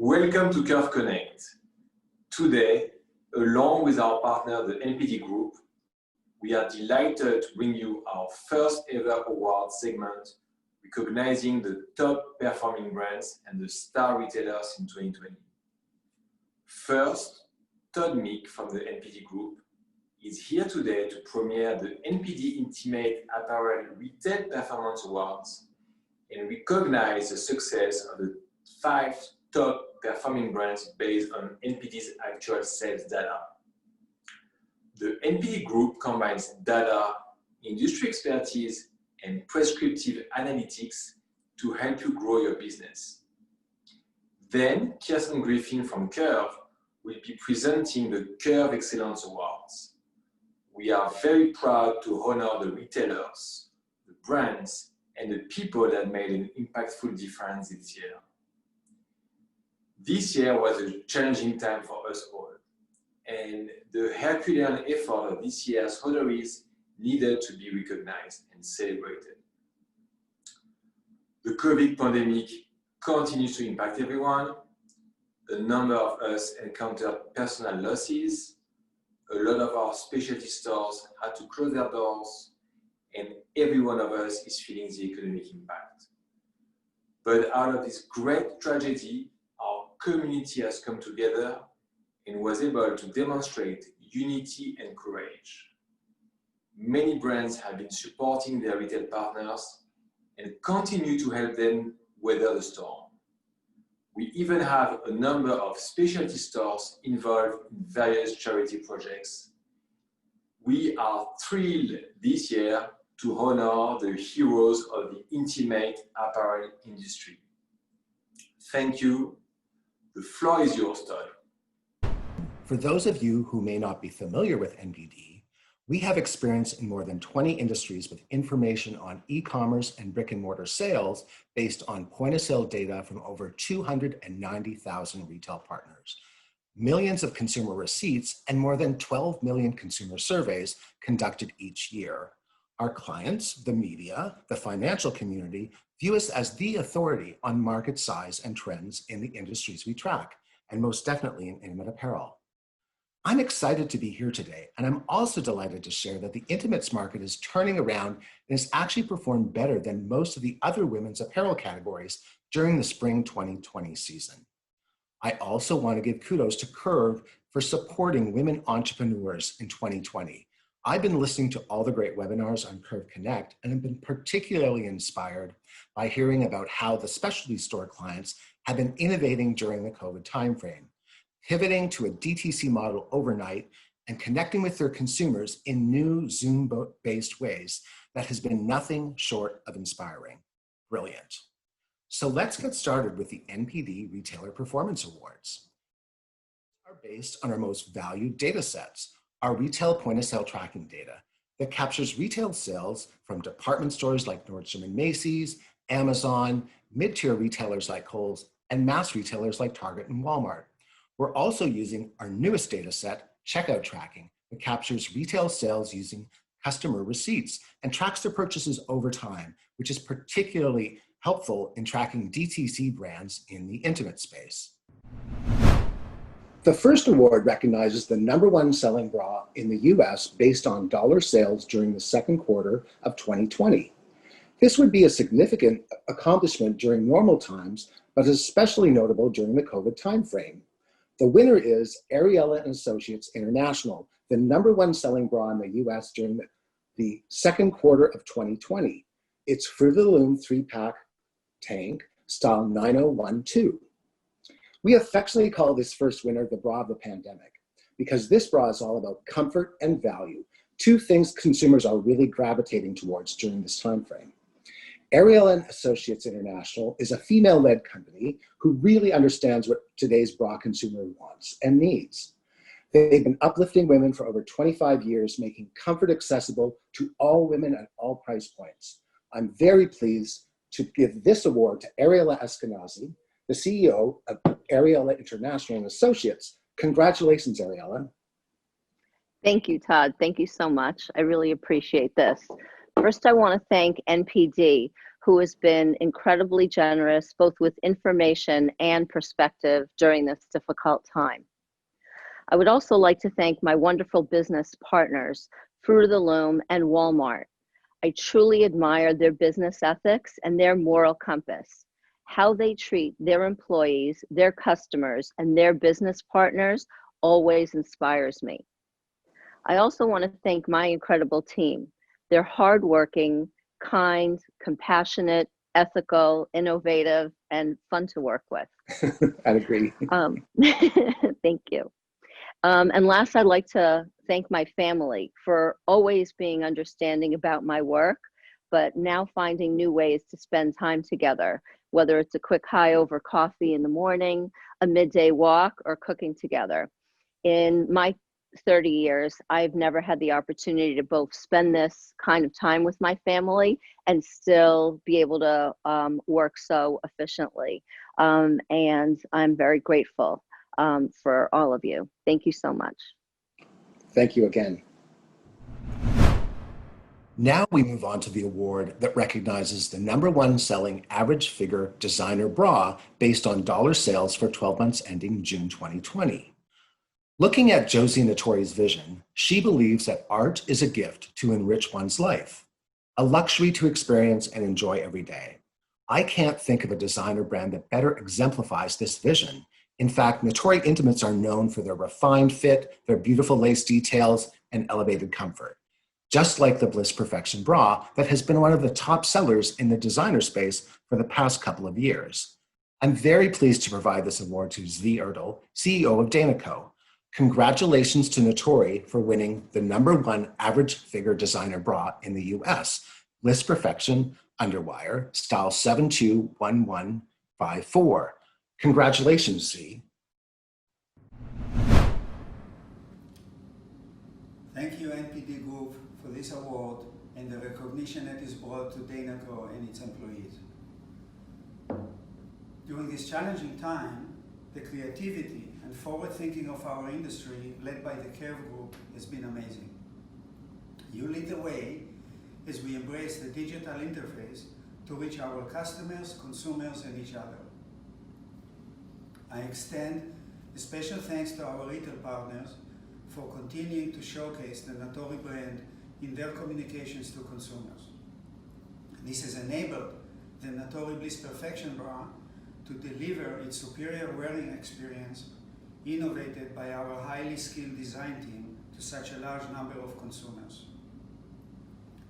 Welcome to Curve Connect. Today, along with our partner, the NPD Group, we are delighted to bring you our first ever award segment recognizing the top performing brands and the star retailers in 2020. First, Todd Meek from the NPD Group is here today to premiere the NPD Intimate Apparel Retail Performance Awards and recognize the success of the 5 top performing brands based on NPD's actual sales data. The NPD Group combines data, industry expertise, and prescriptive analytics to help you grow your business. Then, Kirsten Griffin from Curve will be presenting the Curve Excellence Awards. We are very proud to honor the retailers, the brands, and the people that made an impactful difference this year. This year was a challenging time for us all, and the Herculean effort of this year's honorees needed to be recognized and celebrated. The COVID pandemic continues to impact everyone. A number of us encountered personal losses. A lot of our specialty stores had to close their doors, and every one of us is feeling the economic impact. But out of this great tragedy, our community has come together and was able to demonstrate unity and courage. Many brands have been supporting their retail partners and continue to help them weather the storm. We even have a number of specialty stores involved in various charity projects. We are thrilled this year to honor the heroes of the intimate apparel industry. Thank you. The floor is yours, Todd. For those of you who may not be familiar with NPD, we have experience in more than 20 industries with information on e-commerce and brick-and-mortar sales based on point-of-sale data from over 290,000 retail partners, millions of consumer receipts, and more than 12 million consumer surveys conducted each year. Our clients, the media, the financial community, view us as the authority on market size and trends in the industries we track, and most definitely in intimate apparel. I'm excited to be here today, and I'm also delighted to share that the intimates market is turning around and has actually performed better than most of the other women's apparel categories during the spring 2020 season. I also want to give kudos to Curve for supporting women entrepreneurs in 2020. I've been listening to all the great webinars on Curve Connect and have been particularly inspired by hearing about how the specialty store clients have been innovating during the COVID timeframe, pivoting to a DTC model overnight and connecting with their consumers in new Zoom-based ways that has been nothing short of inspiring. Brilliant. So let's get started with the NPD Retailer Performance Awards. Are based on our most valued data sets, our retail point-of-sale tracking data that captures retail sales from department stores like Nordstrom and Macy's, Amazon, mid-tier retailers like Kohl's, and mass retailers like Target and Walmart. We're also using our newest data set, checkout tracking, that captures retail sales using customer receipts and tracks their purchases over time, which is particularly helpful in tracking DTC brands in the intimate space. The first award recognizes the #1 selling bra in the US based on dollar sales during the second quarter of 2020. This would be a significant accomplishment during normal times, but is especially notable during the COVID timeframe. The winner is Ariella & Associates International, the #1 selling bra in the US during the second quarter of 2020. It's Fruit of the Loom 3-pack tank, style 9012. We affectionately call this first winner the bra of the pandemic, because this bra is all about comfort and value, 2 things consumers are really gravitating towards during this time frame. Ariella & Associates International is a female-led company who really understands what today's bra consumer wants and needs. They've been uplifting women for over 25 years, making comfort accessible to all women at all price points. I'm very pleased to give this award to Ariella Eskenazi, the CEO of Ariella International and Associates. Congratulations, Ariella. Thank you, Todd. Thank you so much. I really appreciate this. First, I want to thank NPD who has been incredibly generous, both with information and perspective during this difficult time. I would also like to thank my wonderful business partners, Fruit of the Loom and Walmart. I truly admire their business ethics and their moral compass. How they treat their employees, their customers, and their business partners always inspires me. I also want to thank my incredible team. They're hardworking, kind, compassionate, ethical, innovative, and fun to work with. I'd agree. Thank you. And last, I'd like to thank my family for always being understanding about my work, but now finding new ways to spend time together, whether it's a quick hi over coffee in the morning, a midday walk, or cooking together. In my 30 years, I've never had the opportunity to both spend this kind of time with my family and still be able to work so efficiently. And I'm very grateful for all of you. Thank you so much. Thank you again. Now we move on to the award that recognizes the #1 selling average figure designer bra based on dollar sales for 12 months ending June 2020. Looking at Josie Nattori's vision, she believes that art is a gift to enrich one's life, a luxury to experience and enjoy every day. I can't think of a designer brand that better exemplifies this vision. In fact, Nattori intimates are known for their refined fit, their beautiful lace details, and elevated comfort. Just like the Bliss Perfection bra that has been one of the top sellers in the designer space for the past couple of years. I'm very pleased to provide this award to Zvi Erdel, CEO of Dana Co. Congratulations to Nattori for winning the #1 average figure designer bra in the US, Bliss Perfection Underwire, style 721154. Congratulations, Zvi. Thank you, NPD Group, for this award and the recognition that is brought to Dana Co. and its employees. During this challenging time, the creativity and forward thinking of our industry, led by the Curve Group, has been amazing. You lead the way as we embrace the digital interface to reach our customers, consumers, and each other. I extend a special thanks to our retail partners for continuing to showcase the Nattori brand in their communications to consumers. This has enabled the Nattori Bliss Perfection bra to deliver its superior wearing experience, innovated by our highly skilled design team, to such a large number of consumers.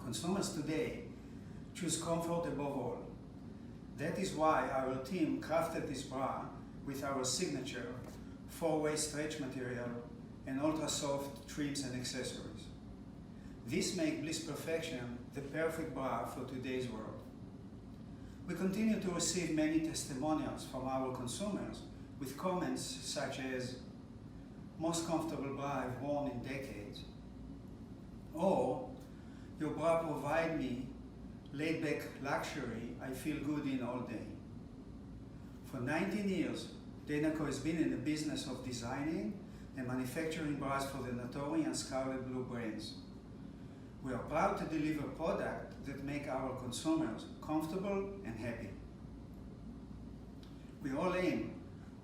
Consumers today choose comfort above all. That is why our team crafted this bra with our signature 4-way stretch material and ultra-soft trims and accessories. This makes Bliss Perfection the perfect bra for today's world. We continue to receive many testimonials from our consumers with comments such as, "Most comfortable bra I've worn in decades," or "Your bra provide me laid-back luxury I feel good in all day." For 19 years, Dana Co. has been in the business of designing and manufacturing bras for the Nattori and Scarlet Blue brands. We are proud to deliver products that make our consumers comfortable and happy. We all aim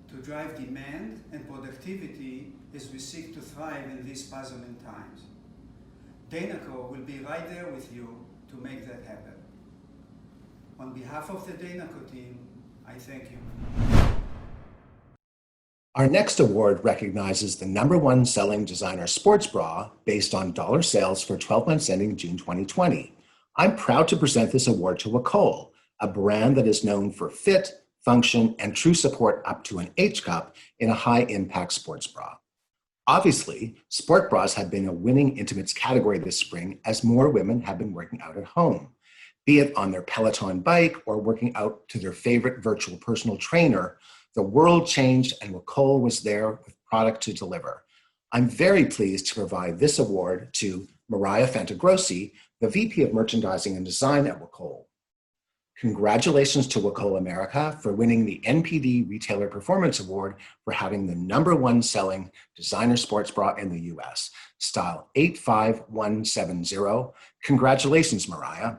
to drive demand and productivity as we seek to thrive in these puzzling times. Dana Co. will be right there with you to make that happen. On behalf of the Dana Co. team, I thank you. Our next award recognizes the #1 selling designer sports bra based on dollar sales for 12 months ending June 2020. I'm proud to present this award to Wacol, a brand that is known for fit, function, and true support up to an H cup in a high-impact sports bra. Obviously, sport bras have been a winning intimates category this spring as more women have been working out at home, be it on their Peloton bike or working out to their favorite virtual personal trainer. The world changed and Wacol was there with product to deliver. I'm very pleased to provide this award to Mariah Fantagrossi, the VP of Merchandising and Design at Wacol. Congratulations to Wacol America for winning the NPD Retailer Performance Award for having the #1 selling designer sports bra in the US, style 85170. Congratulations, Mariah.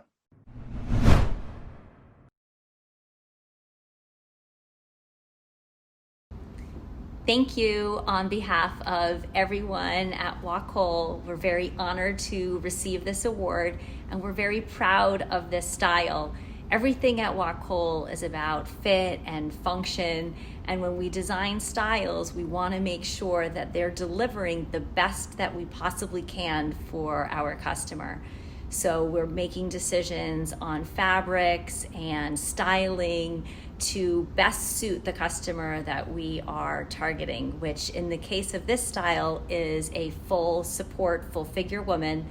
thank you on behalf of everyone at Wacol. We're very honored to receive this award, and we're very proud of this style. Everything at Wacol is about fit and function, and when we design styles, we want to make sure that they're delivering the best that we possibly can for our customer. So we're making decisions on fabrics and styling to best suit the customer that we are targeting, which in the case of this style is a full support, full figure woman.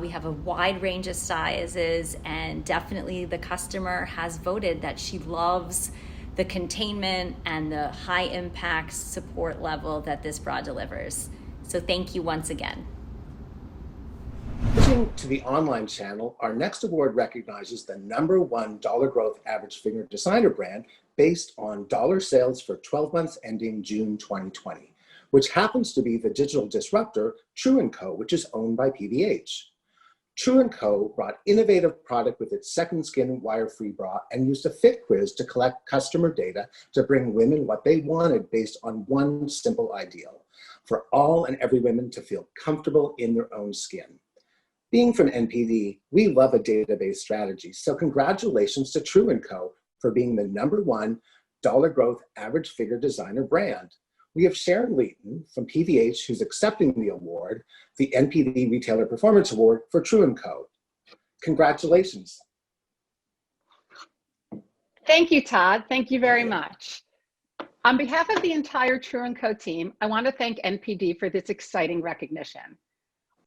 We have a wide range of sizes, and definitely the customer has voted that she loves the containment and the high impact support level that this bra delivers. So thank you once again. Switching to the online channel, our next award recognizes the #1 dollar growth average figure designer brand based on dollar sales for 12 months ending June 2020, which happens to be the digital disruptor True & Co., which is owned by PVH. True & Co. brought innovative product with its Second Skin wire-free bra and used a fit quiz to collect customer data to bring women what they wanted based on one simple ideal: for all and every woman to feel comfortable in their own skin. Being from NPD, we love a database strategy, so congratulations to True & Co. for being the #1 dollar growth average figure designer brand. We have Sharon Leeton from PVH who's accepting the award, the NPD Retailer Performance Award for True & Co. Congratulations. Thank you, Todd. Thank you very much. On behalf of the entire True & Co. team, I want to thank NPD for this exciting recognition.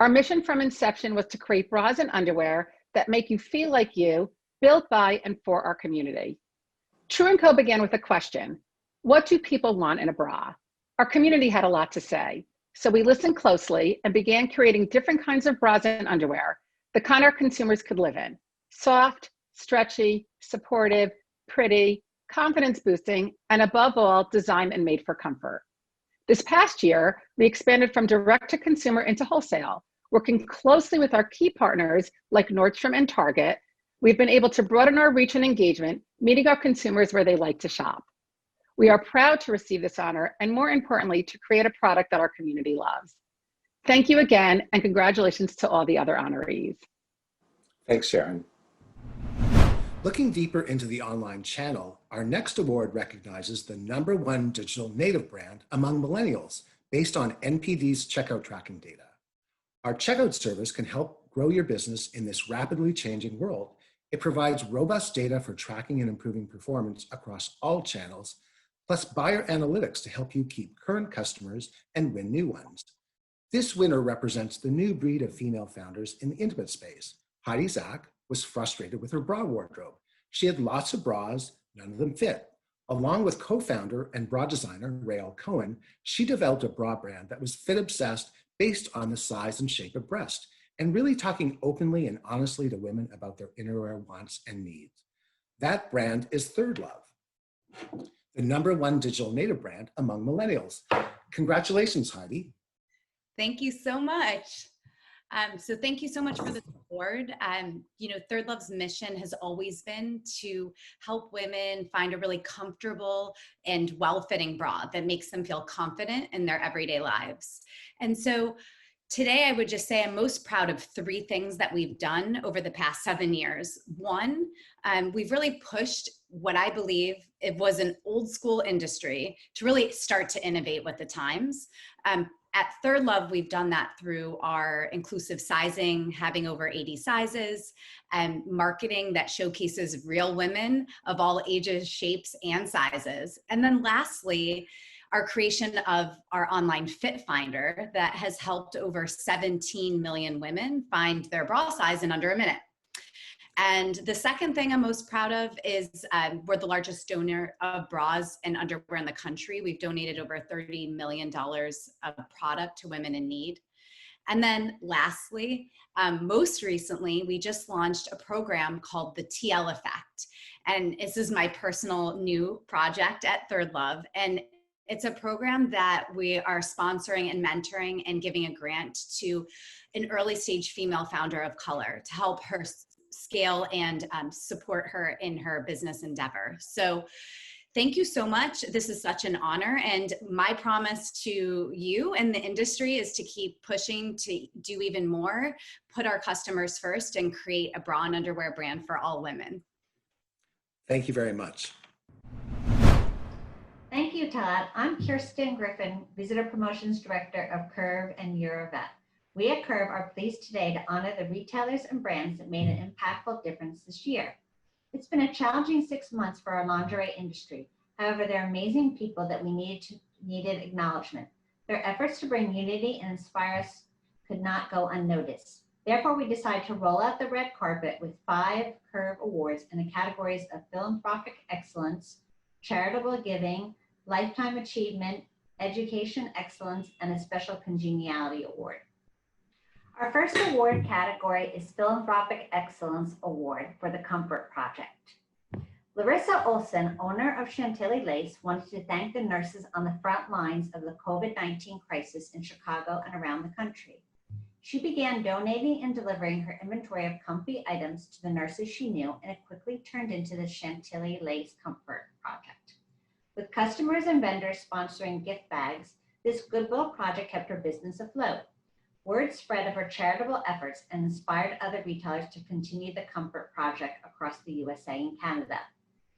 Our mission from inception was to create bras and underwear that make you feel like you, built by and for our community. True & Co. began with a question: what do people want in a bra? Our community had a lot to say, so we listened closely and began creating different kinds of bras and underwear, the kind our consumers could live in: soft, stretchy, supportive, pretty, confidence boosting, and above all, designed and made for comfort. This past year, we expanded from direct to consumer into wholesale. Working closely with our key partners like Nordstrom and Target, we've been able to broaden our reach and engagement, meeting our consumers where they like to shop. We are proud to receive this honor, and more importantly, to create a product that our community loves. Thank you again, and congratulations to all the other honorees. Thanks, Sharon. Looking deeper into the online channel, our next award recognizes the #1 digital native brand among millennials based on NPD's checkout tracking data. Our checkout service can help grow your business in this rapidly changing world. It provides robust data for tracking and improving performance across all channels, plus buyer analytics to help you keep current customers and win new ones. This winner represents the new breed of female founders in the intimate space. Heidi Zach was frustrated with her bra wardrobe. She had lots of bras, none of them fit. Along with co-founder and bra designer Rael Cohen, she developed a bra brand that was fit obsessed based on the size and shape of breast, and really talking openly and honestly to women about their innerwear wants and needs. That brand is Third Love, the #1 digital native brand among millennials. Congratulations, Heidi. Thank you so much. So thank you so much for this award. Third Love's mission has always been to help women find a really comfortable and well-fitting bra that makes them feel confident in their everyday lives. And so today I would just say I'm most proud of 3 things that we've done over the past 7 years. One, we've really pushed what I believe it was an old school industry to really start to innovate with the times. At Third Love, we've done that through our inclusive sizing, having over 80 sizes, and marketing that showcases real women of all ages, shapes, and sizes. And then lastly, our creation of our online fit finder that has helped over 17 million women find their bra size in under a minute. And the second thing I'm most proud of is we're the largest donor of bras and underwear in the country. We've donated over $30 million of product to women in need. And then lastly, most recently, we just launched a program called the TL Effect. And this is my personal new project at Third Love. And it's a program that we are sponsoring and mentoring and giving a grant to an early stage female founder of color to help her scale and support her in her business endeavor. So thank you so much. This is such an honor. And my promise to you and the industry is to keep pushing to do even more, put our customers first, and create a bra and underwear brand for all women. Thank you very much. Thank you, Todd. I'm Kirsten Griffin, Visitor Promotions Director of Curve and Eurovet. We at Curve are pleased today to honor the retailers and brands that made an impactful difference this year. It's been a challenging 6 months for our lingerie industry. However, they're amazing people that we needed acknowledgement. Their efforts to bring unity and inspire us could not go unnoticed. Therefore, we decided to roll out the red carpet with 5 Curve Awards in the categories of philanthropic excellence, charitable giving, lifetime achievement, education excellence, and a special congeniality award. Our first award category is Philanthropic Excellence Award for the Comfort Project. LARISA OLSEN, owner of Chantilly Lace, wanted to thank the nurses on the front lines of the COVID-19 crisis in Chicago and around the country. She began donating and delivering her inventory of comfy items to the nurses she knew, and it quickly turned into the Chantilly Lace Comfort Project. With customers and vendors sponsoring gift bags, this goodwill project kept her business afloat. Word spread of her charitable efforts and inspired other retailers to continue the Comfort Project across the USA and Canada.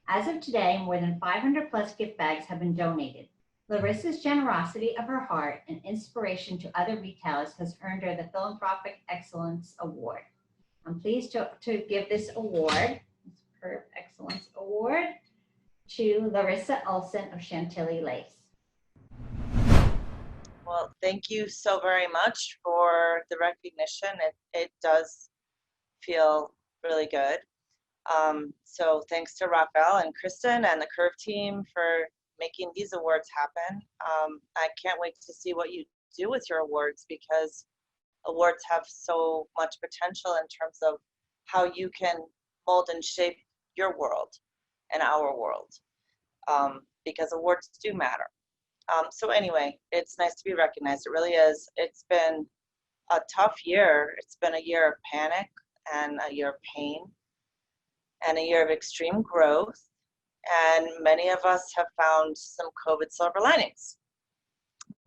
As of today, more than 500 plus gift bags have been donated. LARISA's generosity of her heart and inspiration to other retailers has earned her the Philanthropic Excellence Award. I'm pleased to give this award, this Curve Excellence Award, to LARISA OLSEN of Chantilly Lace. Well, thank you so very much for the recognition. It does feel really good. So thanks to Rafael and Kristen and the Curve team for making these awards happen. I can't wait to see what you do with your awards, because awards have so much potential in terms of how you can mold and shape your world and our world, because awards do matter. So anyway, it's nice to be recognized. It really is. It's been a tough year. It's been a year of panic and a year of pain and a year of extreme growth. And many of us have found some COVID silver linings.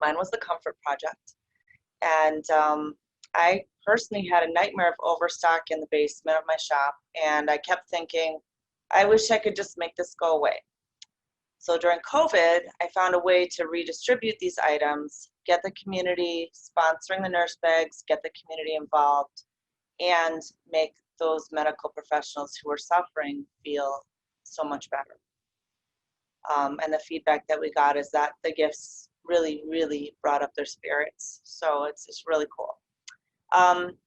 Mine was the Comfort Project. And I personally had a nightmare of overstock in the basement of my shop. And I kept thinking, I wish I could just make this go away. So during COVID, I found a way to redistribute these items, get the community sponsoring the nurse bags, get the community involved, and make those medical professionals who are suffering feel so much better. And the feedback that we got is that the gifts really, really brought up their spirits. So it's really cool.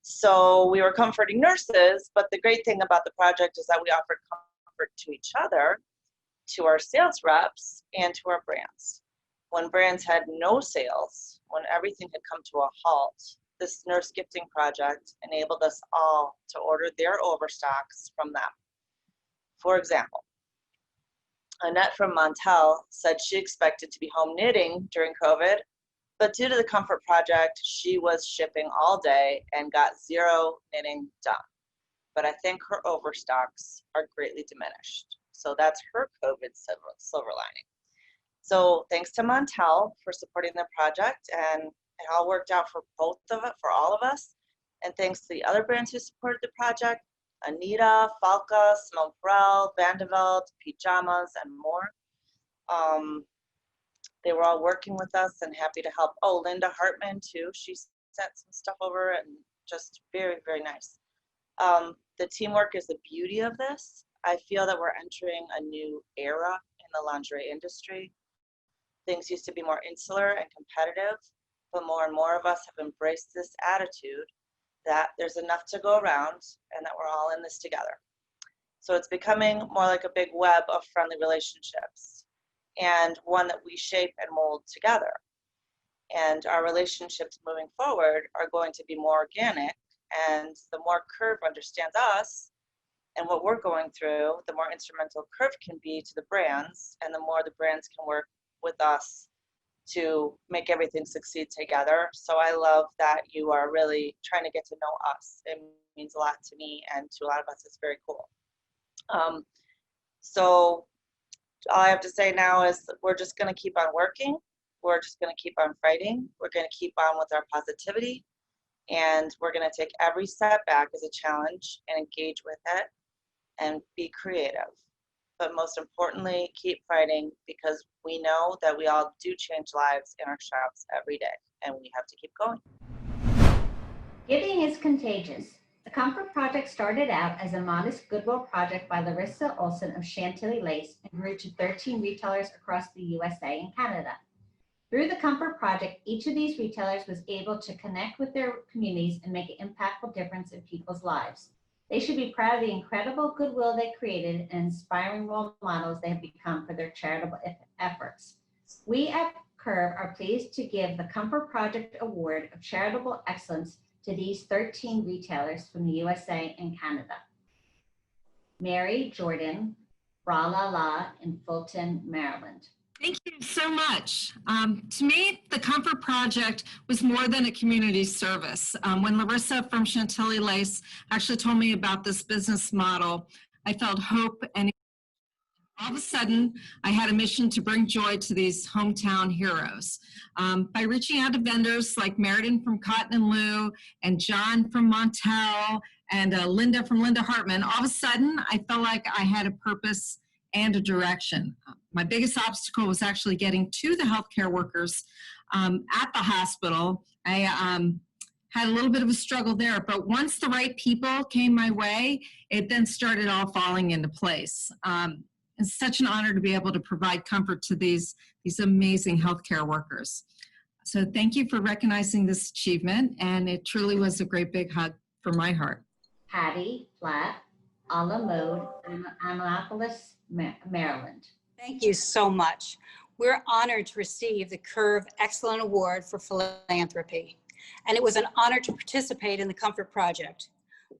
So we were comforting nurses, but the great thing about the project is that we offered comfort to each other, to our sales reps, and to our brands. When brands had no sales, when everything had come to a halt, this nurse gifting project enabled us all to order their overstocks from them. For example, Annette from MONTELLE said she expected to be home knitting during COVID, but due to the Comfort Project, she was shipping all day and got 0 knitting done. But I think her overstocks are greatly diminished. So that's her COVID silver lining. So thanks to MONTELLE for supporting the project, and it all worked out for both of it, for all of us. And thanks to the other brands who supported the project, Anita, Falca, Simone Perel, Vandeveld, Pajamas, and more. They were all working with us and happy to help. Oh, Linda Hartman too. She sent some stuff over, and just very, very nice. The teamwork is the beauty of this. I feel that we're entering a new era in the lingerie industry. Things used to be more insular and competitive, but more and more of us have embraced this attitude that there's enough to go around and that we're all in this together. So it's becoming more like a big web of friendly relationships, and one that we shape and mold together. And our relationships moving forward are going to be more organic, and the more Curve understands us and what we're going through, the more instrumental Curve can be to the brands, and the more the brands can work with us to make everything succeed together. So I love that you are really trying to get to know us. It means a lot to me, and to a lot of us, it's very cool. So all I have to say now is that we're just going to keep on working. We're just going to keep on fighting. We're going to keep on with our positivity. And we're going to take every setback as a challenge and engage with it and be creative. But most importantly, keep fighting, because we know that we all do change lives in our shops every day, and we have to keep going. Giving is contagious. The Comfort Project started out as a modest goodwill project by LARISA OLSEN of Chantilly Lace and grew to 13 retailers across the USA and Canada. Through the Comfort Project, each of these retailers was able to connect with their communities and make an impactful difference in people's lives. They should be proud of the incredible goodwill they created and inspiring role models they have become for their charitable efforts. We at Curve are pleased to give the Comfort Project Award of Charitable Excellence to these 13 retailers from the USA and Canada. Mary Jordan, Bralala in Fulton, Maryland. Thank you so much. To me, the Comfort Project was more than a community service. When Larissa from Chantilly Lace actually told me about this business model, I felt hope, and all of a sudden, I had a mission to bring joy to these hometown heroes. By reaching out to vendors like Meriden from Cotton and Lou, and John from Montelle, and Linda from Linda Hartman, all of a sudden, I felt like I had a purpose and a direction. My biggest obstacle was actually getting to the healthcare workers at the hospital. I had a little bit of a struggle there, but once the right people came my way, it then started all falling into place. It's such an honor to be able to provide comfort to these amazing healthcare workers. So thank you for recognizing this achievement, and it truly was a great big hug for my heart. Patty Platt, a la mode, Annapolis, Maryland. Thank you so much. We're honored to receive the Curve Excellent Award for Philanthropy, and it was an honor to participate in the Comfort Project.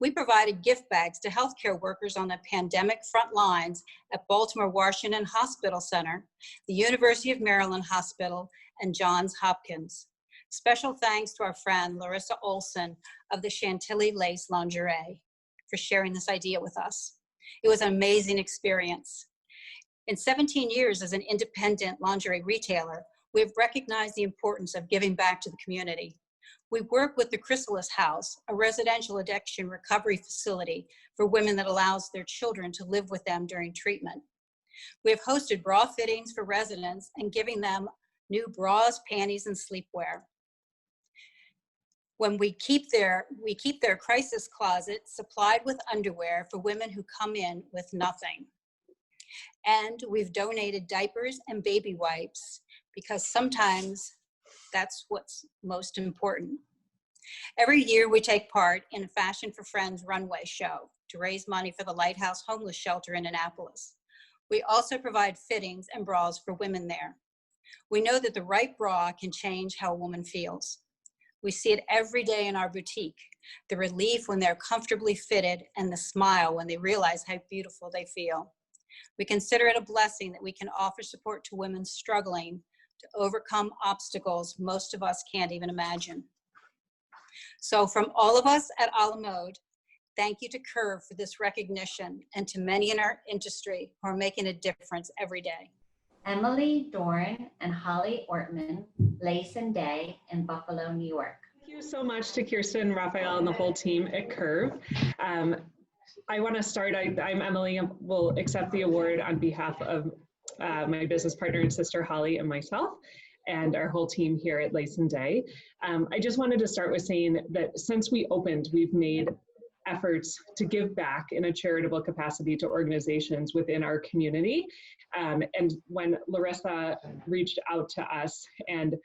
We provided gift bags to healthcare workers on the pandemic front lines at Baltimore Washington Hospital Center, the University of Maryland Hospital, and Johns Hopkins. Special thanks to our friend Larissa OLSEN of the Chantilly Lace Lingerie for sharing this idea with us. It was an amazing experience. In 17 years as an independent lingerie retailer, we have recognized the importance of giving back to the community. We work with the Chrysalis House, a residential addiction recovery facility for women that allows their children to live with them during treatment. We have hosted bra fittings for residents and giving them new bras, panties, and sleepwear. When we keep their crisis closet supplied with underwear for women who come in with nothing. And we've donated diapers and baby wipes because sometimes that's what's most important. Every year we take part in a Fashion for Friends runway show to raise money for the Lighthouse Homeless Shelter in Annapolis. We also provide fittings and bras for women there. We know that the right bra can change how a woman feels. We see it every day in our boutique, the relief when they're comfortably fitted and the smile when they realize how beautiful they feel. We consider it a blessing that we can offer support to women struggling to overcome obstacles most of us can't even imagine. So from all of us at A La Mode, thank you to Curve for this recognition, and to many in our industry who are making a difference every day. Emily Doran and Holly Ortman, Lace and Day in Buffalo, New York. Thank you so much to Kirsten, Raphael, and the whole team at Curve. I want to start, I'm Emily, and will accept the award on behalf of my business partner and sister Holly and myself, and our whole team here at Lace and Day. I just wanted to start with saying that since we opened, we've made efforts to give back in a charitable capacity to organizations within our community. And when Larissa reached out to us and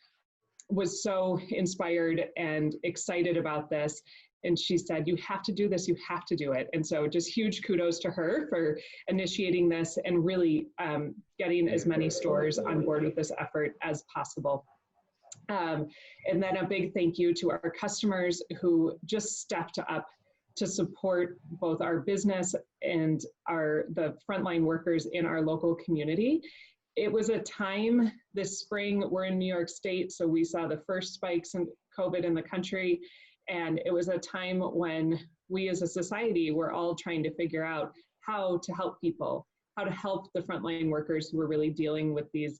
was so inspired and excited about this, and she said, you have to do this, you have to do it. And so just huge kudos to her for initiating this and really getting as many stores on board with this effort as possible. And then a big thank you to our customers who just stepped up to support both our business and the frontline workers in our local community. It was a time this spring, we're in New York State, so we saw the first spikes in COVID in the country. And it was a time when we as a society were all trying to figure out how to help people how to help the frontline workers who were really dealing with these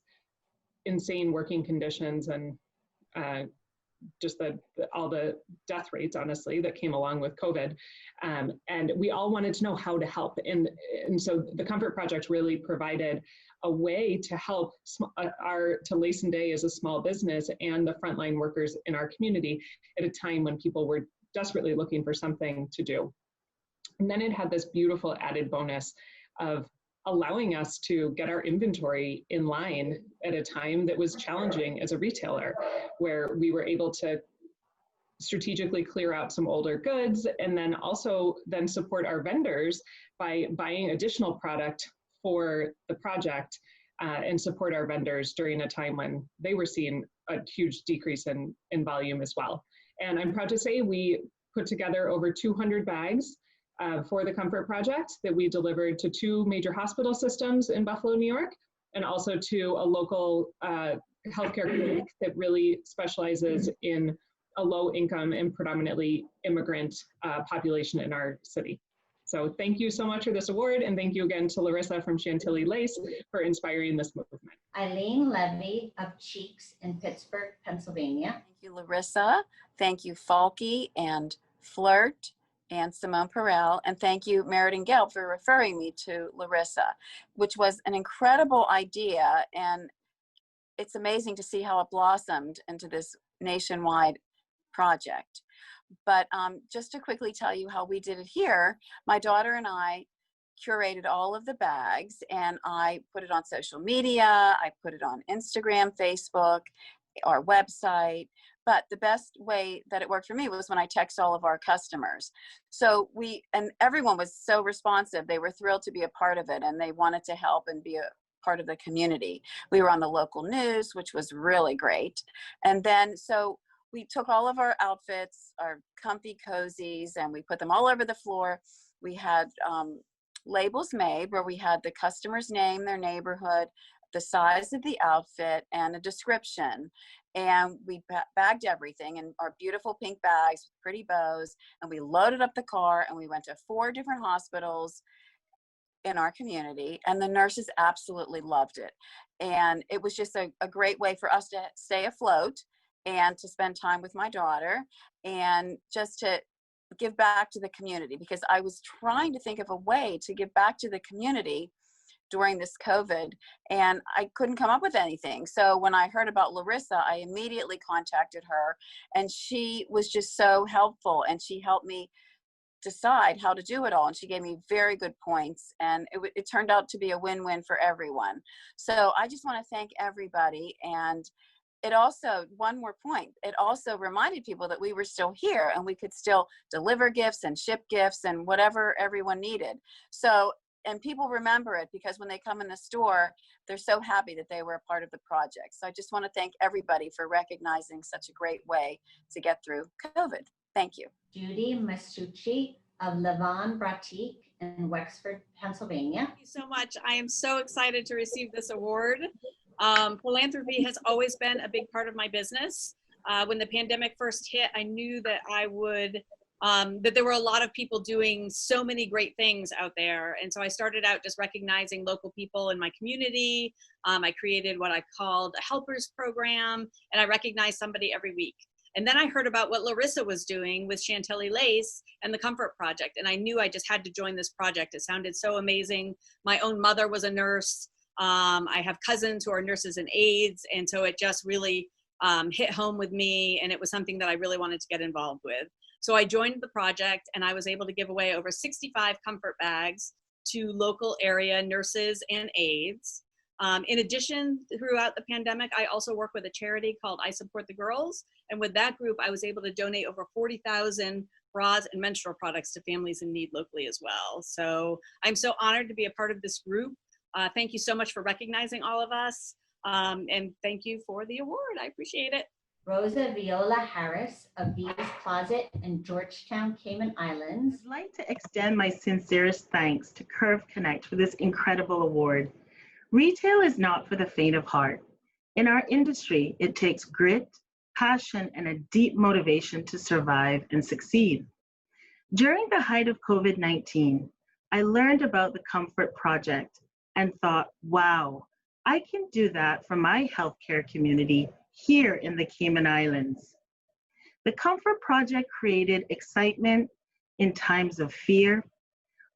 insane working conditions and just all the death rates, honestly, that came along with COVID. And we all wanted to know how to help. And so the Comfort Project really provided a way to help to Lace and Day as a small business and the frontline workers in our community at a time when people were desperately looking for something to do. And then it had this beautiful added bonus of allowing us to get our inventory in line at a time that was challenging as a retailer, where we were able to strategically clear out some older goods and then also then support our vendors by buying additional product for the project and support our vendors during a time when they were seeing a huge decrease in volume as well. And I'm proud to say we put together over 200 bags for the Comfort Project that we delivered to 2 major hospital systems in Buffalo, New York, and also to a local healthcare clinic that really specializes in a low-income and predominantly immigrant population in our city. So thank you so much for this award, and thank you again to Larissa from Chantilly Lace for inspiring this movement. Eileen Levy of Cheeks in Pittsburgh, Pennsylvania. Thank you, Larissa. Thank you, Falky and Flirt and Simone Perel, and thank you, Meriden Gelb, for referring me to Larissa, which was an incredible idea, and it's amazing to see how it blossomed into this nationwide project. But just to quickly tell you how we did it here, my daughter and I curated all of the bags, and I put it on social media, I put it on Instagram, Facebook, our website. But the best way that it worked for me was when I text all of our customers. So and everyone was so responsive. They were thrilled to be a part of it, and they wanted to help and be a part of the community. We were on the local news, which was really great. And then, so we took all of our outfits, our comfy cozies, and we put them all over the floor. We had labels made where we had the customer's name, their neighborhood, the size of the outfit, and a description. And we bagged everything in our beautiful pink bags with pretty bows, and we loaded up the car, and we went to 4 different hospitals in our community, and the nurses absolutely loved it. And it was just a great way for us to stay afloat and to spend time with my daughter and just to give back to the community, because I was trying to think of a way to give back to the community during this COVID, and I couldn't come up with anything. So when I heard about Larissa, I immediately contacted her, and she was just so helpful, and she helped me decide how to do it all, and she gave me very good points, and it turned out to be a win-win for everyone. So I just want to thank everybody. And it also, one more point, it also reminded people that we were still here and we could still deliver gifts and ship gifts and whatever everyone needed. So, and people remember it because when they come in the store, they're so happy that they were a part of the project. So I just want to thank everybody for recognizing such a great way to get through COVID. Thank you. Judy Masucci of Levon Bratique in Wexford, Pennsylvania. Thank you so much. I am so excited to receive this award. Philanthropy has always been a big part of my business. When the pandemic first hit, I knew that that there were a lot of people doing so many great things out there. And so I started out just recognizing local people in my community. I created what I called a helpers program, and I recognized somebody every week. And then I heard about what Larissa was doing with Chantilly Lace and the Comfort Project. And I knew I just had to join this project. It sounded so amazing. My own mother was a nurse. I have cousins who are nurses and aides. And so it just really hit home with me. And it was something that I really wanted to get involved with. So I joined the project, and I was able to give away over 65 comfort bags to local area nurses and aides. In addition, throughout the pandemic, I also work with a charity called I Support the Girls. And with that group, I was able to donate over 40,000 bras and menstrual products to families in need locally as well. So I'm so honored to be a part of this group. Thank you so much for recognizing all of us. And thank you for the award. I appreciate it. Rosa Viola Harris of Viva's Closet in Georgetown, Cayman Islands. I'd like to extend my sincerest thanks to Curve Connect for this incredible award. Retail is not for the faint of heart. In our industry, it takes grit, passion, and a deep motivation to survive and succeed. During the height of COVID-19, I learned about the Comfort Project and thought, wow, I can do that for my healthcare community here in the Cayman Islands. The Comfort Project created excitement in times of fear,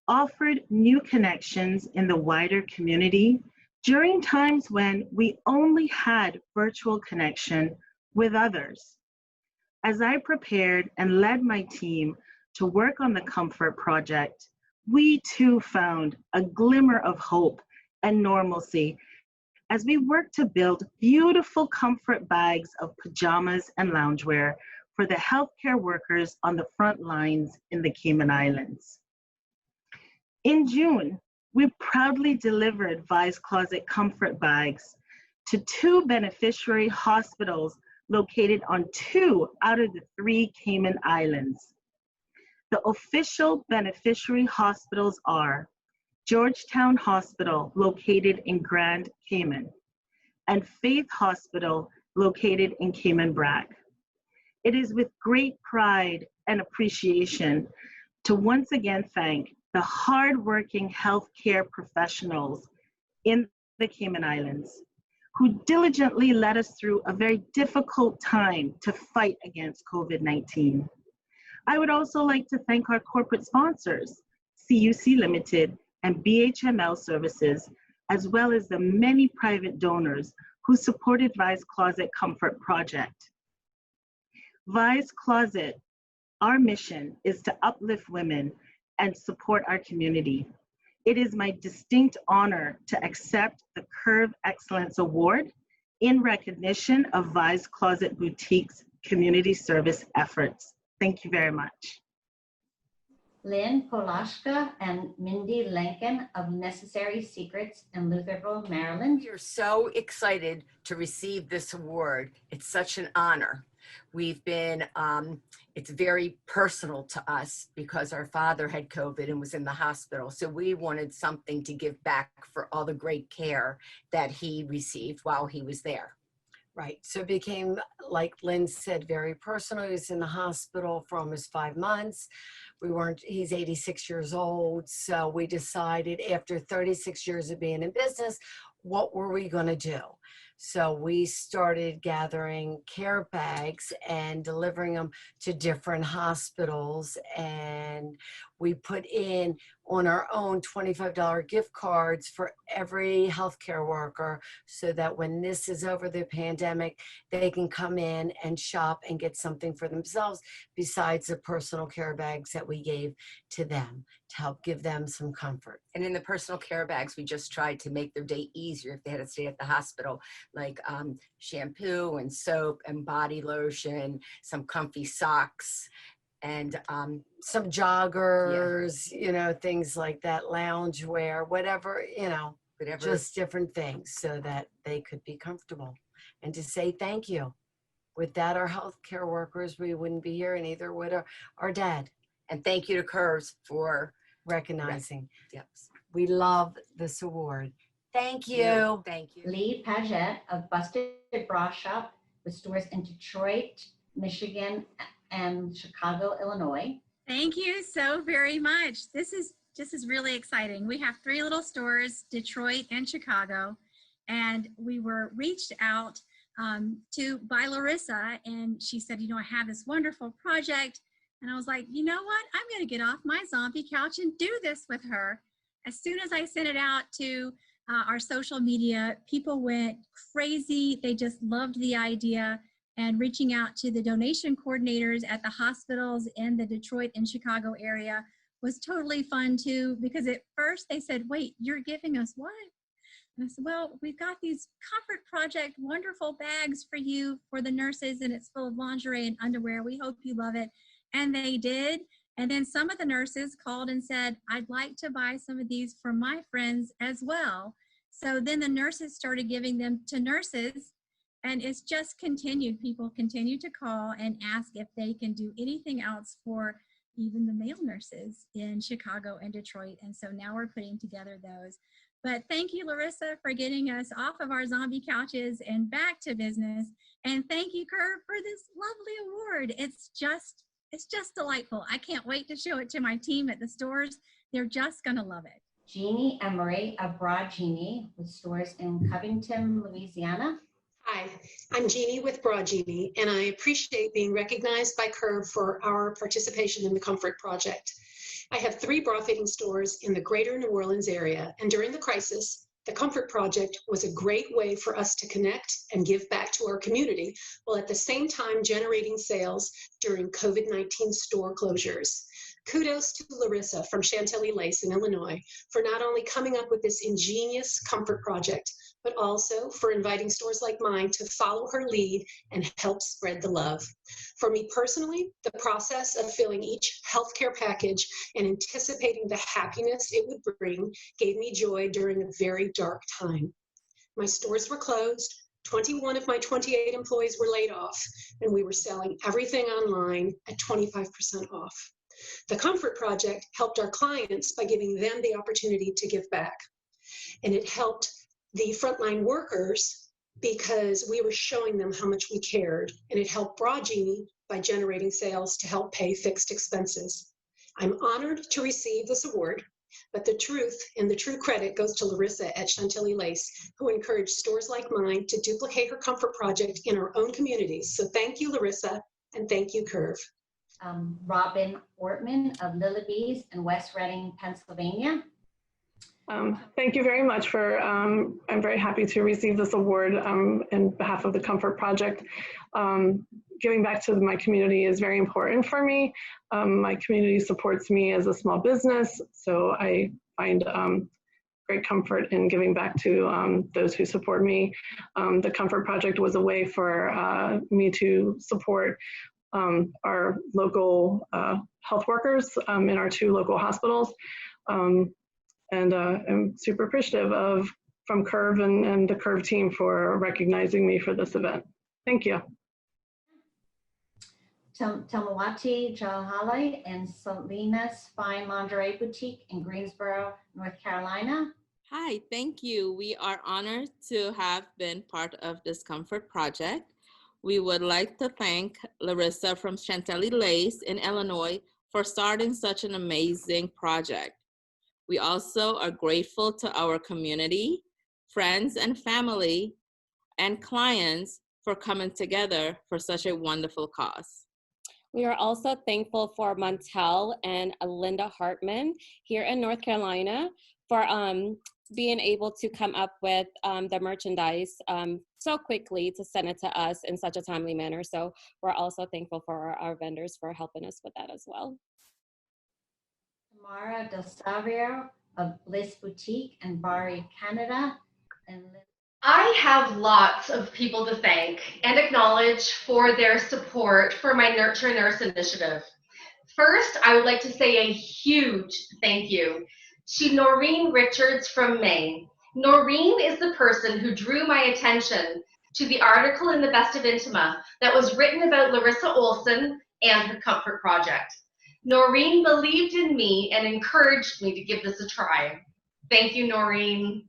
offered new connections in the wider community during times when we only had virtual connection with others. As I prepared and led my team to work on the Comfort Project, we too found a glimmer of hope and normalcy as we worked to build beautiful comfort bags of pajamas and loungewear for the healthcare workers on the front lines in the Cayman Islands. In June, we proudly delivered Vi's Closet comfort bags to 2 beneficiary hospitals located on 2 out of the 3 Cayman Islands. The official beneficiary hospitals are Georgetown Hospital, located in Grand Cayman, and Faith Hospital, located in Cayman Brac. It is with great pride and appreciation to once again thank the hardworking healthcare professionals in the Cayman Islands who diligently led us through a very difficult time to fight against COVID-19. I would also like to thank our corporate sponsors, CUC Limited and BHML Services, as well as the many private donors who supported Vi's Closet Comfort Project. Vi's Closet, our mission is to uplift women and support our community. It is my distinct honor to accept the Curve Excellence Award in recognition of Vi's Closet Boutique's community service efforts. Thank you very much. Lynn Polashka and Mindy Lincoln of Necessary Secrets in Lutherville, Maryland. We are so excited to receive this award. It's such an honor. We've been, it's very personal to us because our father had COVID and was in the hospital. So we wanted something to give back for all the great care that he received while he was there. Right, so it became, like Lynn said, very personal. He was in the hospital for almost 5 months. He's 86 years old. So we decided after 36 years of being in business, what were we gonna do? So we started gathering care bags and delivering them to different hospitals. And we put in on our own $25 gift cards for every healthcare worker so that when this is over, the pandemic, they can come in and shop and get something for themselves besides the personal care bags that we gave to them to help give them some comfort. And in the personal care bags, we just tried to make their day easier if they had to stay at the hospital, like shampoo and soap and body lotion, some comfy socks, and some joggers, you know, things like that, loungewear, whatever, you know, just different things so that they could be comfortable. And to say thank you. With that, our healthcare workers, we wouldn't be here, and neither would our dad. And thank you to Curves for recognizing. Yep. We love this award. Thank you. Thank you. Lee Paget of Busted Bra Shop with stores in Detroit, Michigan, and Chicago, Illinois. Thank you so very much. This is really exciting. We have 3 little stores, Detroit and Chicago, and we were reached out to by LARISA, and she said, you know, I have this wonderful project. And I was like, you know what? I'm going to get off my zombie couch and do this with her. As soon as I sent it out to our social media, people went crazy. They just loved the idea. And reaching out to the donation coordinators at the hospitals in the Detroit and Chicago area was totally fun too, because at first they said, wait, you're giving us what? And I said, well, we've got these Comfort Project wonderful bags for you, for the nurses, and it's full of lingerie and underwear. We hope you love it. And they did. And then some of the nurses called and said, I'd like to buy some of these for my friends as well. So then the nurses started giving them to nurses, and it's just continued. People continue to call and ask if they can do anything else for even the male nurses in Chicago and Detroit. And so now we're putting together those. But thank you, LARISA, for getting us off of our zombie couches and back to business. And thank you, Curve, for this lovely award. It's just delightful. I can't wait to show it to my team at the stores. They're just gonna love it. Jeannie Emory of Broad Genie with stores in Covington, Louisiana. Hi, I'm Jeannie with Broad Genie, and I appreciate being recognized by Curve for our participation in the Comfort Project. I have 3 bra fitting stores in the greater New Orleans area, and during the crisis, the Comfort Project was a great way for us to connect and give back to our community, while at the same time generating sales during COVID-19 store closures. Kudos to Larissa from Chantilly Lace in Illinois for not only coming up with this ingenious comfort project, but also for inviting stores like mine to follow her lead and help spread the love. For me personally, the process of filling each healthcare package and anticipating the happiness it would bring gave me joy during a very dark time. My stores were closed, 21 of my 28 employees were laid off, and we were selling everything online at 25% off. The Comfort Project helped our clients by giving them the opportunity to give back. And it helped the frontline workers because we were showing them how much we cared. And it helped Broad Genie by generating sales to help pay fixed expenses. I'm honored to receive this award, but the truth and the true credit goes to Larissa at Chantilly Lace, who encouraged stores like mine to duplicate her Comfort Project in our own communities. So thank you, Larissa, and thank you, Curve. Robin Ortman of Lilybees in West Reading, Pennsylvania. Thank you very much for, I'm very happy to receive this award in behalf of the Comfort Project. Giving back to my community is very important for me. My community supports me as a small business, so I find great comfort in giving back to those who support me. The Comfort Project was a way for me to support our local health workers in our 2 local hospitals. And I'm super appreciative from Curve and the Curve team for recognizing me for this event. Thank you. Tamawati Jalhali and Selena's Fine Lingerie Boutique in Greensboro, North Carolina. Hi, thank you. We are honored to have been part of this Comfort Project. We would like to thank Larissa from Chantilly Lace in Illinois for starting such an amazing project. We also are grateful to our community, friends and family, and clients for coming together for such a wonderful cause. We are also thankful for Montelle and Linda Hartman here in North Carolina for being able to come up with the merchandise so quickly to send it to us in such a timely manner. So we're also thankful for our vendors for helping us with that as well. Tamara Del Savio of Bliss Boutique in Barrie, Canada. I have lots of people to thank and acknowledge for their support for my Nurture Nurse initiative. First, I would like to say a huge thank you to Noreen Richards from Maine. Noreen is the person who drew my attention to the article in the Best of Intima that was written about Larissa Olsen and her Comfort Project. Noreen believed in me and encouraged me to give this a try. Thank you, Noreen.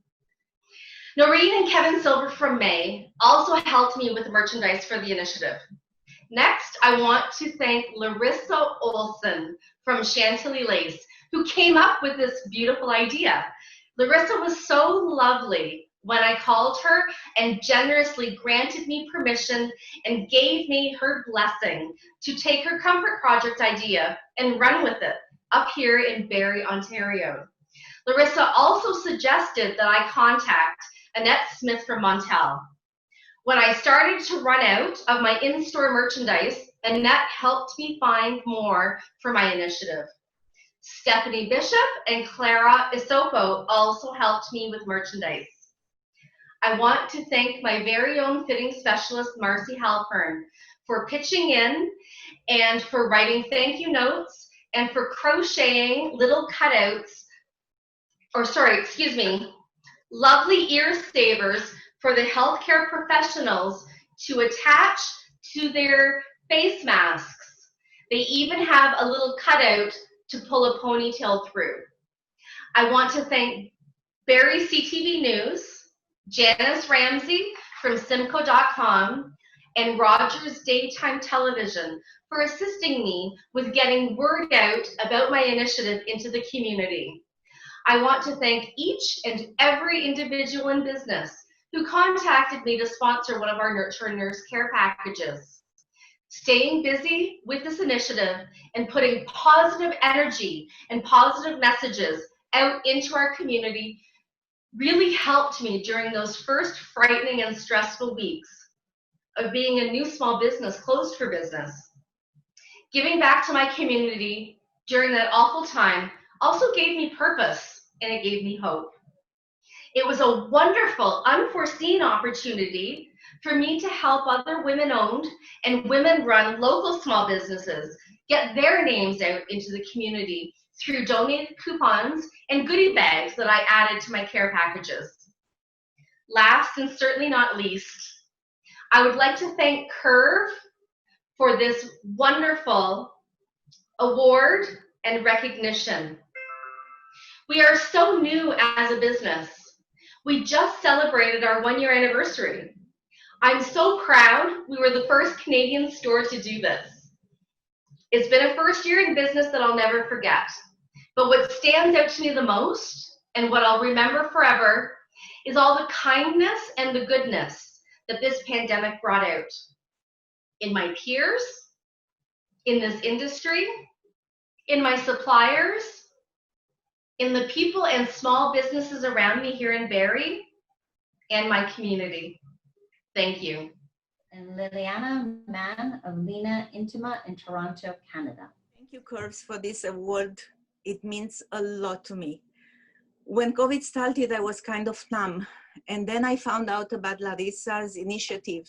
Noreen and Kevin Silver from May also helped me with merchandise for the initiative. Next, I want to thank Larissa Olsen from Chantilly Lace, who came up with this beautiful idea. Larissa was so lovely when I called her and generously granted me permission and gave me her blessing to take her Comfort Project idea and run with it up here in Barrie, Ontario. Larissa also suggested that I contact Annette Smith from Montelle. When I started to run out of my in-store merchandise, Annette helped me find more for my initiative. Stephanie Bishop and Clara Isopo also helped me with merchandise. I want to thank my very own fitting specialist, Marcy Halpern, for pitching in and for writing thank you notes and for crocheting little cutouts, lovely ear savers for the healthcare professionals to attach to their face masks. They even have a little cutout to pull a ponytail through. I want to thank Barrie CTV News, Janice Ramsey from Simco.com, and Rogers Daytime Television for assisting me with getting word out about my initiative into the community. I want to thank each and every individual in business who contacted me to sponsor one of our Nurture and Nurse Care packages. Staying busy with this initiative and putting positive energy and positive messages out into our community really helped me during those first frightening and stressful weeks of being a new small business closed for business. Giving back to my community during that awful time also gave me purpose and it gave me hope. It was a wonderful, unforeseen opportunity for me to help other women-owned and women-run local small businesses get their names out into the community through donated coupons and goodie bags that I added to my care packages. Last and certainly not least, I would like to thank Curve for this wonderful award and recognition. We are so new as a business. We just celebrated our 1-year anniversary. I'm so proud we were the first Canadian store to do this. It's been a first year in business that I'll never forget. But what stands out to me the most, and what I'll remember forever, is all the kindness and the goodness that this pandemic brought out. In my peers, in this industry, in my suppliers, in the people and small businesses around me here in Barrie, and my community. Thank you. And Liliana Mann of Lena Intima in Toronto, Canada. Thank you, Curves, for this award. It means a lot to me. When COVID started, I was kind of numb. And then I found out about LARISA's initiative,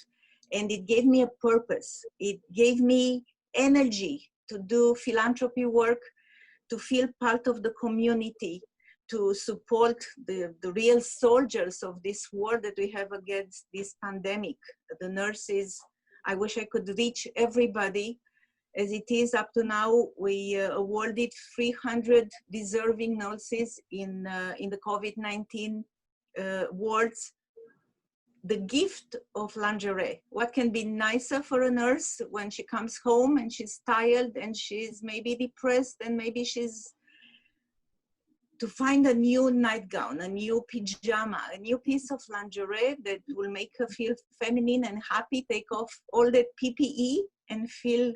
and it gave me a purpose. It gave me energy to do philanthropy work, to feel part of the community, to support the real soldiers of this war that we have against this pandemic. The nurses, I wish I could reach everybody. As it is up to now, we awarded 300 deserving nurses in the COVID-19 wards. The gift of lingerie. What can be nicer for a nurse when she comes home and she's tired and she's maybe depressed and maybe she's to find a new nightgown, a new pajama, a new piece of lingerie that will make her feel feminine and happy, take off all that PPE and feel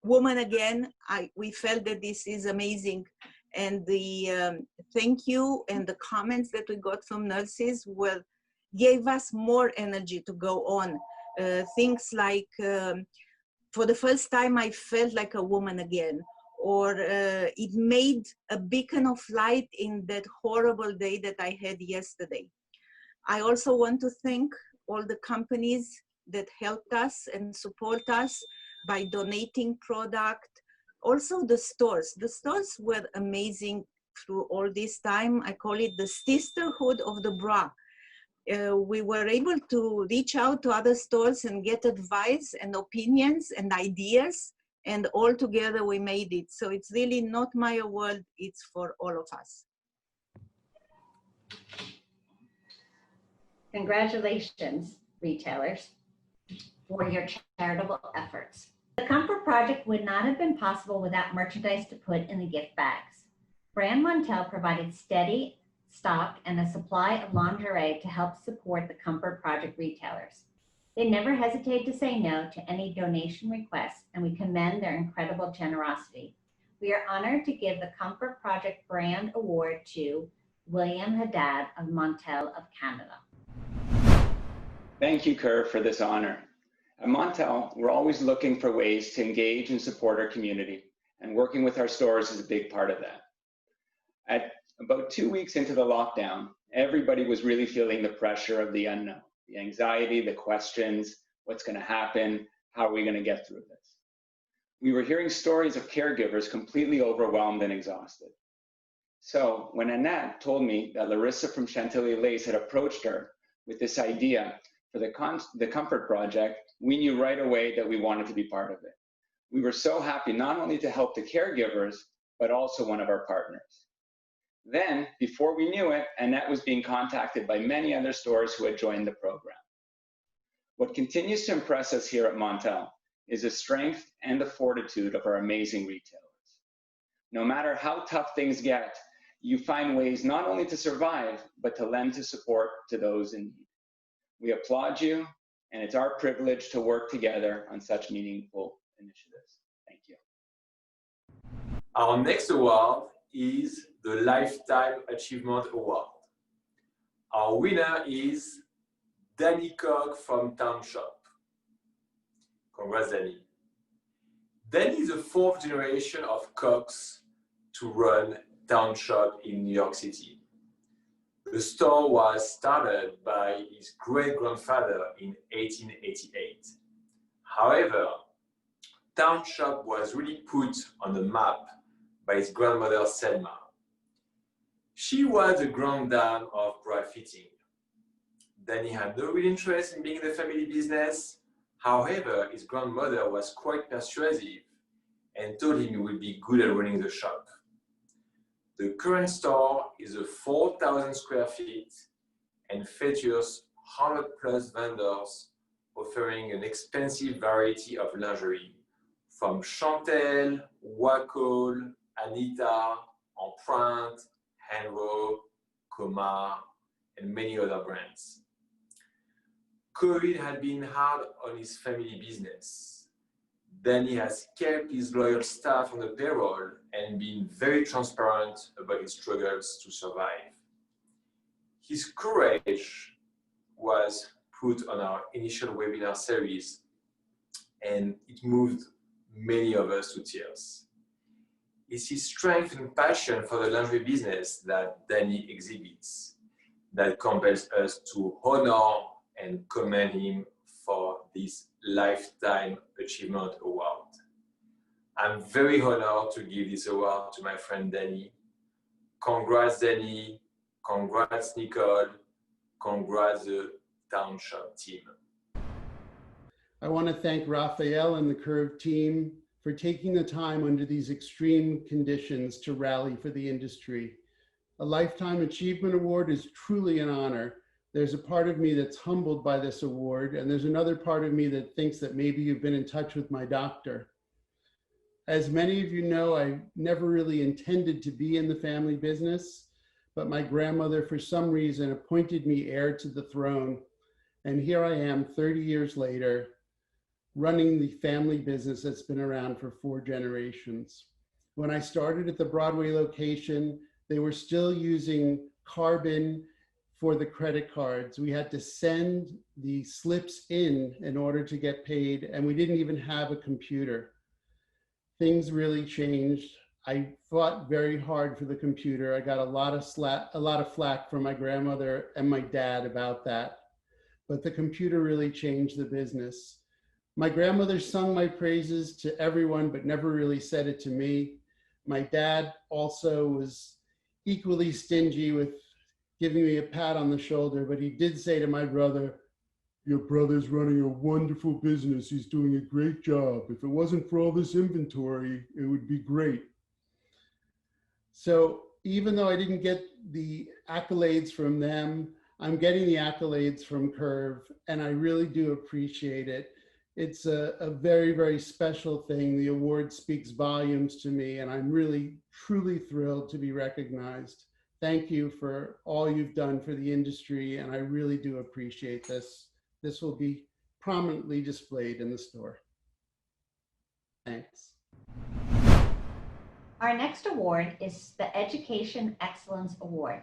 woman again. We felt that this is amazing. And the thank you and the comments that we got from nurses gave us more energy to go on. Things like, for the first time, I felt like a woman again, or it made a beacon of light in that horrible day that I had yesterday. I also want to thank all the companies that helped us and support us by donating product. Also the stores. The stores were amazing through all this time. I call it the sisterhood of the bra. We were able to reach out to other stores and get advice and opinions and ideas, and all together we made it. So it's really not my award, it's for all of us. Congratulations, retailers, for your charitable efforts. The Comfort Project would not have been possible without merchandise to put in the gift bags. Brand Montelle provided steady stock and a supply of lingerie to help support the Comfort Project retailers. They never hesitate to say no to any donation requests, and we commend their incredible generosity. We are honored to give the Comfort Project Brand Award to William Haddad of Montelle of Canada. Thank you, Curve, for this honor. At Montelle, we're always looking for ways to engage and support our community, and working with our stores is a big part of that. At about 2 weeks into the lockdown, everybody was really feeling the pressure of the unknown, the anxiety, the questions, what's going to happen, how are we going to get through this? We were hearing stories of caregivers completely overwhelmed and exhausted. So when Annette told me that LARISA from Chantilly Lace had approached her with this idea for the Comfort Project, we knew right away that we wanted to be part of it. We were so happy not only to help the caregivers, but also one of our partners. Then, before we knew it, Annette was being contacted by many other stores who had joined the program. What continues to impress us here at Montelle is the strength and the fortitude of our amazing retailers. No matter how tough things get, you find ways not only to survive, but to lend to support to those in need. We applaud you, and it's our privilege to work together on such meaningful initiatives. Thank you. Our next award is the Lifetime Achievement Award. Our winner is Danny Cook from Town Shop. Congrats, Danny. Danny is the fourth generation of cooks to run Town Shop in New York City. The store was started by his great-grandfather in 1888. However, Town Shop was really put on the map by his grandmother Selma. She was the grand dame of bra fitting. Danny had no real interest in being in the family business. However, his grandmother was quite persuasive and told him he would be good at running the shop. The current store is a 4,000 square feet and features 100+ vendors offering an expansive variety of lingerie from Chantelle, Wacol, Anita, Empreinte, Henro, Comar, and many other brands. COVID had been hard on his family business. Danny has kept his loyal staff on the payroll and been very transparent about his struggles to survive. His courage was put on our initial webinar series, and it moved many of us to tears. It's his strength and passion for the lingerie business that Danny exhibits that compels us to honor and commend him for this Lifetime Achievement Award. I'm very honored to give this award to my friend Danny. Congrats, Danny. Congrats, Nicole. Congrats, the Town Shop team. I want to thank Raphael and the Curve team for taking the time under these extreme conditions to rally for the industry. A Lifetime Achievement Award is truly an honor. There's a part of me that's humbled by this award, and there's another part of me that thinks that maybe you've been in touch with my doctor. As many of you know, I never really intended to be in the family business, but my grandmother, for some reason, appointed me heir to the throne. And here I am 30 years later, running the family business that's been around for 4 generations. When I started at the Broadway location, they were still using carbon for the credit cards. We had to send the slips in order to get paid, and we didn't even have a computer. Things really changed. I fought very hard for the computer. I got a lot of flack from my grandmother and my dad about that, but the computer really changed the business. My grandmother sung my praises to everyone, but never really said it to me. My dad also was equally stingy with giving me a pat on the shoulder, but he did say to my brother, "Your brother's running a wonderful business. He's doing a great job. If it wasn't for all this inventory, it would be great." So even though I didn't get the accolades from them, I'm getting the accolades from Curve, and I really do appreciate it. It's a very, very special thing. The award speaks volumes to me, and I'm really, truly thrilled to be recognized. Thank you for all you've done for the industry, and I really do appreciate this. This will be prominently displayed in the store. Thanks. Our next award is the Education Excellence Award.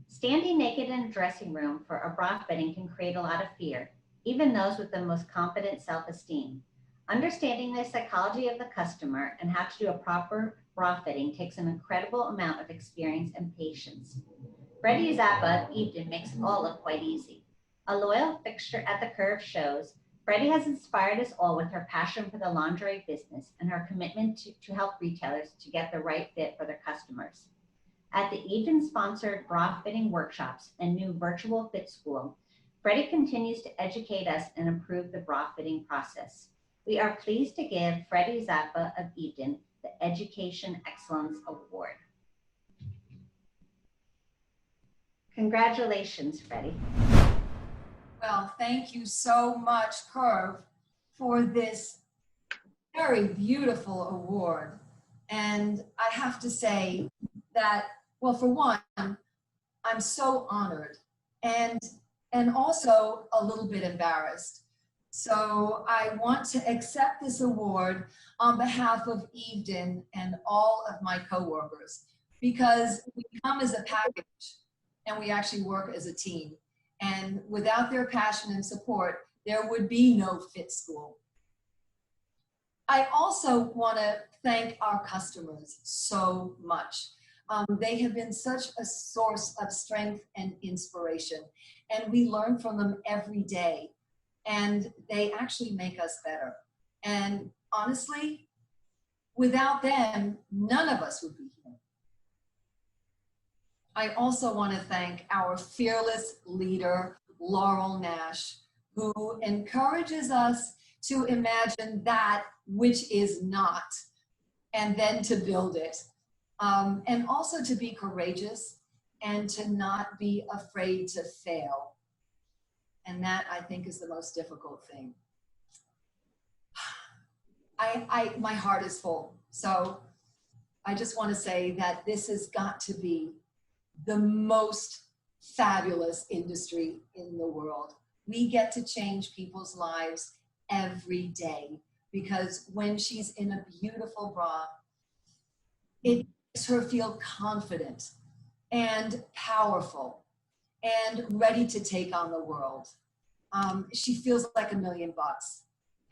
Standing naked in a dressing room for a bra fitting can create a lot of fear, even those with the most confident self-esteem. Understanding the psychology of the customer and how to do a proper bra fitting takes an incredible amount of experience and patience. Freddie Zappa of Eden makes it all look quite easy. A loyal fixture at the Curve shows, Freddie has inspired us all with her passion for the lingerie business and her commitment to help retailers to get the right fit for their customers. At the Eden-sponsored bra fitting workshops and new virtual fit school, Freddie continues to educate us and improve the bra fitting process. We are pleased to give Freddie Zappa of Eden the Education Excellence Award. Congratulations, Freddie. Well, thank you so much, Curve, for this very beautiful award. And I have to say that Well, for one, I'm so honored and also a little bit embarrassed. So I want to accept this award on behalf of Evedon and all of my coworkers, because we come as a package and we actually work as a team. And without their passion and support, there would be no fit school. I also want to thank our customers so much. They have been such a source of strength and inspiration, and we learn from them every day, and they actually make us better. And honestly, without them, none of us would be here. I also want to thank our fearless leader, Laurel Nash, who encourages us to imagine that which is not, and then to build it. And also to be courageous and to not be afraid to fail. And that, I think, is the most difficult thing. My heart is full. So I just want to say that this has got to be the most fabulous industry in the world. We get to change people's lives every day, because when she's in a beautiful bra, it makes her feel confident and powerful and ready to take on the world. She feels like $1 million,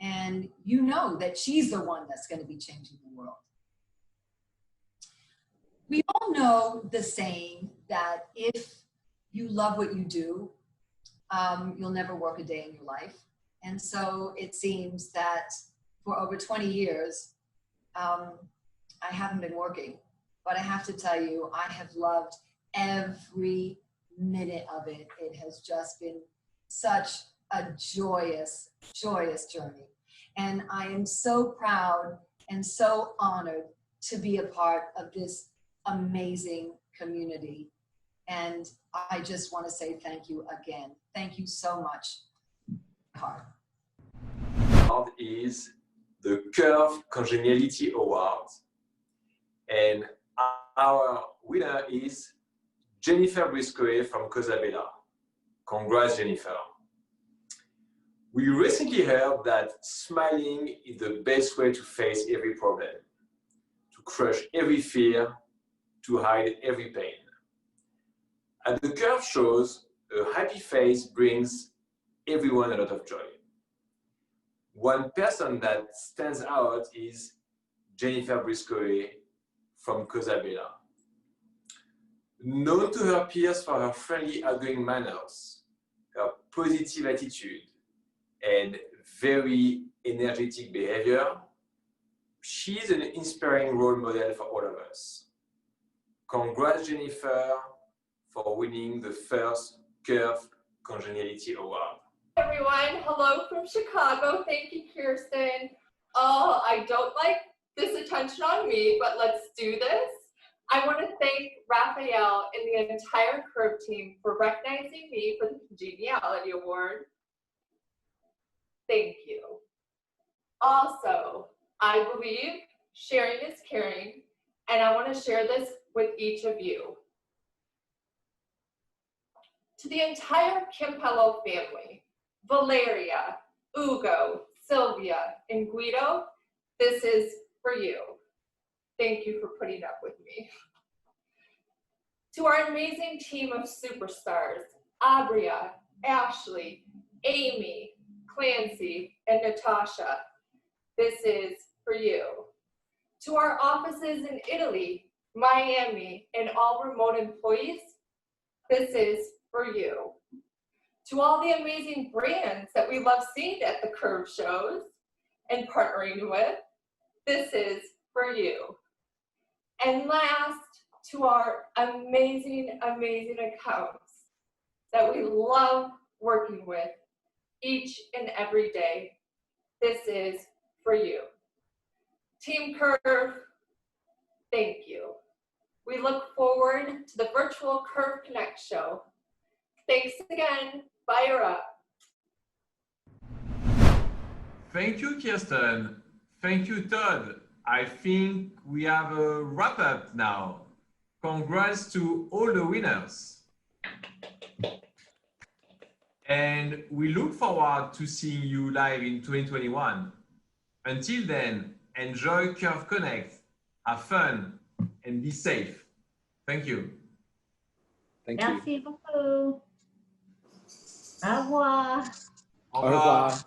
and you know that she's the one that's going to be changing the world. We all know the saying that if you love what you do, you'll never work a day in your life. And so it seems that for over 20 years, I haven't been working. But I have to tell you, I have loved every minute of it. It has just been such a joyous, joyous journey. And I am so proud and so honored to be a part of this amazing community. And I just want to say thank you again. Thank you so much. Heart. Is the Curve Congeniality Award. And our winner is Jennifer Briscoe from Cosabella. Congrats, Jennifer. We recently heard that smiling is the best way to face every problem, to crush every fear, to hide every pain. At the Curve shows, a happy face brings everyone a lot of joy. One person that stands out is Jennifer Briscoe from Cosabella. Known to her peers for her friendly, outgoing manners, her positive attitude, and very energetic behavior, she is an inspiring role model for all of us. Congrats, Jennifer, for winning the first Curve Congeniality Award. Everyone, hello from Chicago. Thank you, Kirsten. Oh, I don't like this attention on me, but let's do this. I want to thank Raphael and the entire Curve team for recognizing me for the Congeniality Award. Thank you. Also, I believe sharing is caring, and I want to share this with each of you. To the entire Campello family, Valeria, Ugo, Sylvia, and Guido, this is for you. Thank you for putting up with me. To our amazing team of superstars, Abria, Ashley, Amy, Clancy, and Natasha, this is for you. To our offices in Italy, Miami, and all remote employees, this is for you. To all the amazing brands that we love seeing at the Curve shows and partnering with, this is for you. And last, to our amazing, amazing accounts that we love working with each and every day, this is for you. Team Curve, thank you. We look forward to the virtual Curve Connect show. Thanks again. Fire up. Thank you, Kirsten. Thank you, Todd. I think we have a wrap up now. Congrats to all the winners. And we look forward to seeing you live in 2021. Until then, enjoy Curve Connect, have fun, and be safe. Thank you. Thank you. Merci beaucoup. Au revoir. Au revoir.